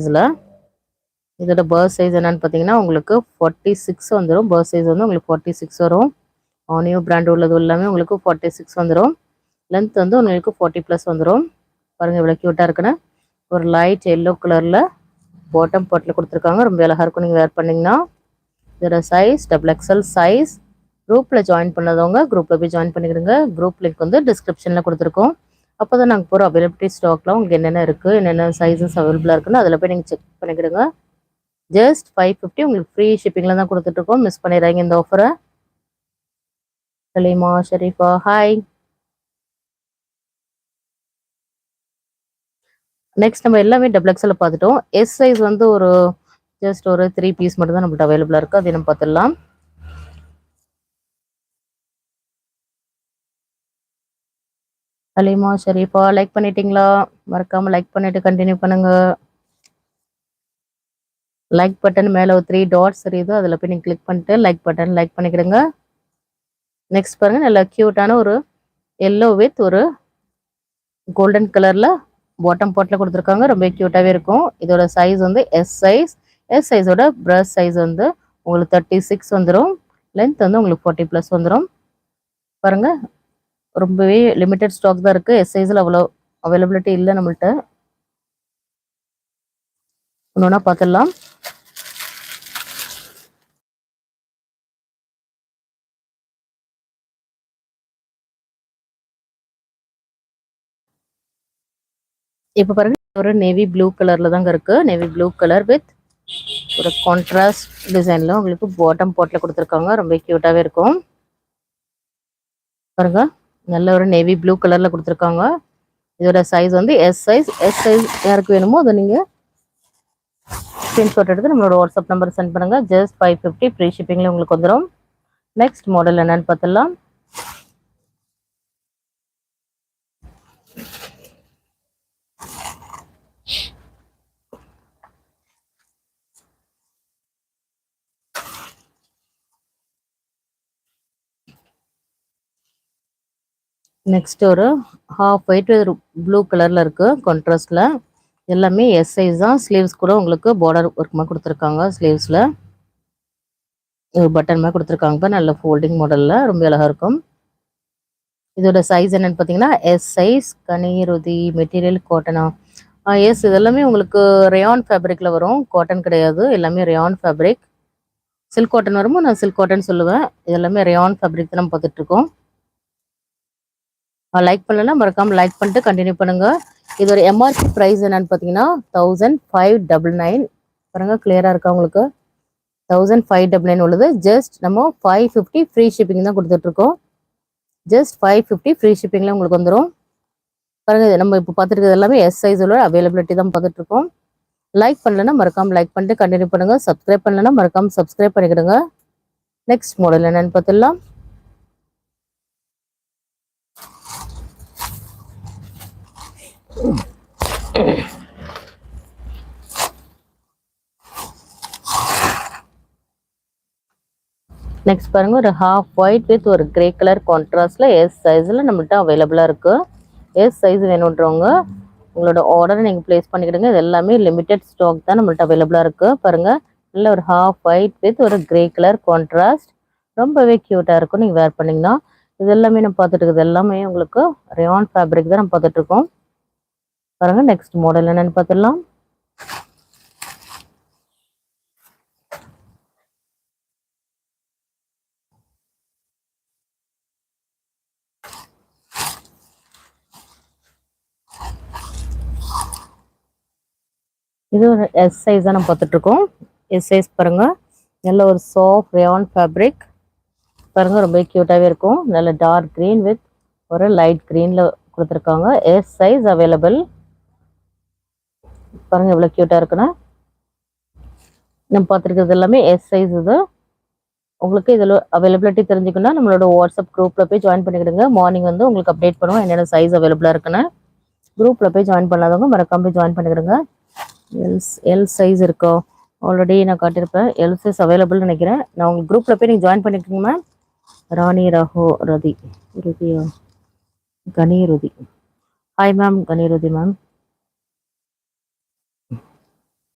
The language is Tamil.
இதில் இதோட பர்ஸ் சைஸ் என்னன்னு பார்த்தீங்கன்னா உங்களுக்கு 46 வந்துடும். பர்ஸ் சைஸ் வந்து உங்களுக்கு 46 வரும். ஆனியோ பிராண்ட் உள்ளது எல்லாமே உங்களுக்கு 46 வந்துடும். லென்த் வந்து உங்களுக்கு 40+ வந்துடும். பாருங்கள் இவ்வளோ க்யூட்டாக இருக்குன்னு. ஒரு லைட் எல்லோ கலரில் பாட்டம் பாட்டில் கொடுத்துருக்காங்க. ரொம்ப அழகாக இருக்கும் நீங்கள் வேர் பண்ணிங்கன்னா. இதோட சைஸ் XXL சைஸ். குரூப்பில் ஜாயின் பண்ணதவங்க குரூப்பில் போய் ஜாயின் பண்ணிக்கிடுங்க. குரூப் லிங்க் வந்து டிஸ்கிரிப்ஷனில் கொடுத்துருக்கோம். அப்போ தான் நாங்கள் போகிற அவைலபிலிட்டி ஸ்டாக்லாம் உங்களுக்கு என்னென்ன இருக்குது, என்னென்ன சைஸஸ் அவைலபிளாக இருக்குன்னு அதில் போய் நீங்கள் செக் பண்ணிக்கிடுங்க. ஜஸ்ட் 550 உங்களுக்கு ஃப்ரீ ஷிப்பிங்கில் தான் கொடுத்துட்ருக்கோம். மிஸ் பண்ணிடுறாங்க இந்த ஆஃபரை. சலீமா ஷரீஃபா ஹாய். நெக்ஸ்ட் நம்ம எல்லாமே XXL பார்த்துட்டோம். எஸ் சைஸ் வந்து ஜஸ்ட் ஒரு 3 பீஸ் மட்டும் தான் நம்மள்ட்ட அவைலபிளாக இருக்குது. அது நம்ம பார்த்துடலாம். சலீமா ஷரீஃபா லைக் பண்ணிட்டீங்களா? மறக்காமல் லைக் பண்ணிவிட்டு கண்டினியூ பண்ணுங்கள். லைக் பட்டன் மேலே ஒரு 3 டாட்ஸ் தெரியுது, அதில் போய் நீங்கள் கிளிக் பண்ணிட்டு லைக் பட்டன் லைக் பண்ணிக்கிடுங்க. நெக்ஸ்ட் பாருங்கள், நல்லா க்யூட்டான ஒரு எல்லோ வித் ஒரு கோல்டன் கலரில் பாட்டம் பாட்டில் கொடுத்துருக்காங்க. ரொம்ப க்யூட்டாகவே இருக்கும். இதோட சைஸ் வந்து எஸ் சைஸ். எஸ் சைஸோட ப்ரஷ் சைஸ் வந்து உங்களுக்கு 36 வந்துடும். லென்த் வந்து உங்களுக்கு 40+ வந்துடும். பாருங்கள் ரொம்பவே லிமிட்டட் ஸ்டாக் தான் இருக்குது. எஸ் சைஸில் அவ்வளோ அவைலபிலிட்டி இல்லை நம்மள்கிட்ட. ஒன்று பார்த்துடலாம். இப்போ பாருங்க ஒரு நேவி ப்ளூ கலரில் தாங்க இருக்குது. நேவி ப்ளூ கலர் வித் ஒரு கான்ட்ராஸ்ட் டிசைனில் உங்களுக்கு பாட்டம் பாட்டில் கொடுத்துருக்காங்க. ரொம்ப க்யூட்டாகவே இருக்கும். பாருங்க நல்ல ஒரு நேவி ப்ளூ கலரில் கொடுத்துருக்காங்க. இதோட சைஸ் வந்து எஸ் சைஸ். எஸ் சைஸ் யாருக்கு வேணுமோ அதை நீங்கள் ஸ்க்ரீன்ஷாட் எடுத்து நம்மளோட வாட்ஸ்அப் நம்பர் சென்ட் பண்ணுங்கள். ஜஸ்ட் 550 ஃப்ரீ ஷிப்பிங்கில் உங்களுக்கு வந்துடும். நெக்ஸ்ட் மாடல் என்னன்னு பார்த்துடலாம். நெக்ஸ்ட் ஒரு ஹாஃப் ஒயிட் ப்ளூ கலரில் இருக்குது கான்ட்ராஸ்டில். எல்லாமே எஸ் சைஸ் தான். ஸ்லீவ்ஸ் கூட உங்களுக்கு பார்டர் ஒர்க் மாதிரி கொடுத்துருக்காங்க. ஸ்லீவ்ஸில் ஒரு பட்டன் மாதிரி கொடுத்துருக்காங்க. நல்ல ஃபோல்டிங் மாடலில் ரொம்ப அழகாக இருக்கும். இதோட சைஸ் என்னென்னு பார்த்தீங்கன்னா எஸ் சைஸ். கனிருதி மெட்டீரியல் காட்டனா? எஸ் இதெல்லாமே உங்களுக்கு ரேயான் ஃபேப்ரிக்கில் வரும். காட்டன் கிடையாது. எல்லாமே ரேயான் ஃபேப்ரிக். சில்க் காட்டன் வருமோ நான் சில்க் காட்டன் சொல்லுவேன். இதெல்லாமே ரேயான் ஃபேப்ரிக் தான் நம்ம பார்த்துட்ருக்கோம். லைக் பண்ணலன்னா மறக்காமல் லைக் பண்ணிட்டு கண்டினியூ பண்ணுங்கள். இதோட எம்ஆர்பி ப்ரைஸ் என்னன்னு பார்த்தீங்கன்னா 1599. பாருங்க கிளியராக இருக்கா உங்களுக்கு? 1599 உள்ளது. ஜஸ்ட் நம்ம 550 ஃப்ரீ ஷிப்பிங் தான் கொடுத்துட்ருக்கோம். ஜஸ்ட் 550 ஃப்ரீ ஷிப்பிங்கில் உங்களுக்கு வந்துடும். பாருங்க நம்ம இப்போ பார்த்துருக்கிறது எல்லாமே எஸ் சைஸோட அவைலபிலிட்டி தான் பார்த்துட்ருக்கோம். லைக் பண்ணலன்னா மறக்காமல் லைக் பண்ணிட்டு கண்டினியூ பண்ணுங்கள். சப்ஸ்கிரைப் பண்ணலன்னா மறக்காமல் சப்ஸ்கிரைப் பண்ணிக்கிடுங்க. நெக்ஸ்ட் மாடல் என்னன்னு பார்த்துடலாம். நெக்ஸ்ட் பாருங்க ஒரு ஹாஃப் ஒயிட் வித் ஒரு கிரே கலர் கான்ட்ராஸ்ட்ல எஸ் சைஸில் நம்மள்கிட்ட அவைலபிளாக இருக்குது. எஸ் சைஸ் வேணுன்றவங்க உங்களோட ஆர்டரை நீங்கள் ப்ளேஸ் பண்ணிக்கிடுங்க. இது எல்லாமே லிமிட்டட் ஸ்டாக் தான் நம்மள்கிட்ட அவைலபிளாக இருக்குது. பாருங்கள் நல்ல ஒரு ஹாஃப் ஒயிட் வித் ஒரு கிரே கலர் கான்ட்ராஸ்ட். ரொம்பவே க்யூட்டாக இருக்கும் நீங்கள் வேர் பண்ணிங்கன்னா. இது எல்லாமே நம்ம பார்த்துட்டு இருக்குது எல்லாமே உங்களுக்கு ரேயான் ஃபேப்ரிக் தான் நம்ம பார்த்துட்ருக்கோம். பாருங்கள் நெக்ஸ்ட் மாடல் என்னென்னு பார்த்துடலாம். இது ஒரு எஸ் சைஸ் தான் நம்ம பார்த்துட்ருக்கோம். எஸ் சைஸ் பாருங்கள் நல்ல ஒரு சாஃப்ட் ரேயான் ஃபேப்ரிக். பாருங்கள் ரொம்ப க்யூட்டாகவே இருக்கும். நல்ல டார்க் க்ரீன் வித் ஒரு லைட் க்ரீனில் கொடுத்துருக்காங்க. S size available. பாருங்கள் எவ்வளோ க்யூட்டாக இருக்குன்னா. நம்ம பார்த்துருக்கிறது எல்லாமே எஸ் சைஸ். இது உங்களுக்கு இதில் அவைலபிலிட்டி தெரிஞ்சுக்கணுன்னா நம்மளோட வாட்ஸ்அப் குரூப்பில் போய் ஜாயின் பண்ணிக்கிடுங்க. மார்னிங் வந்து உங்களுக்கு அப்டேட் பண்ணுவோம் என்னென்ன சைஸ் அவைலபிளாக இருக்குன்னு. குரூப்பில் போய் ஜாயின் பண்ணாதவங்க மறக்காம போய் ஜாயின் பண்ணிக்கிடுங்க. எல் சைஸ் இருக்கோ ஆல்ரெடி நான் காட்டியிருப்பேன். எல் சைஸ் அவைலபிள்னு நினைக்கிறேன். நான் உங்களுக்கு குரூப்பில் போய் நீங்கள் ஜாயின் பண்ணிக்கோங்க மேம். ராணி ரஹோ ரதி ருதியா கனிருதி. ஹாய் மேம் கனிருதி மேம்.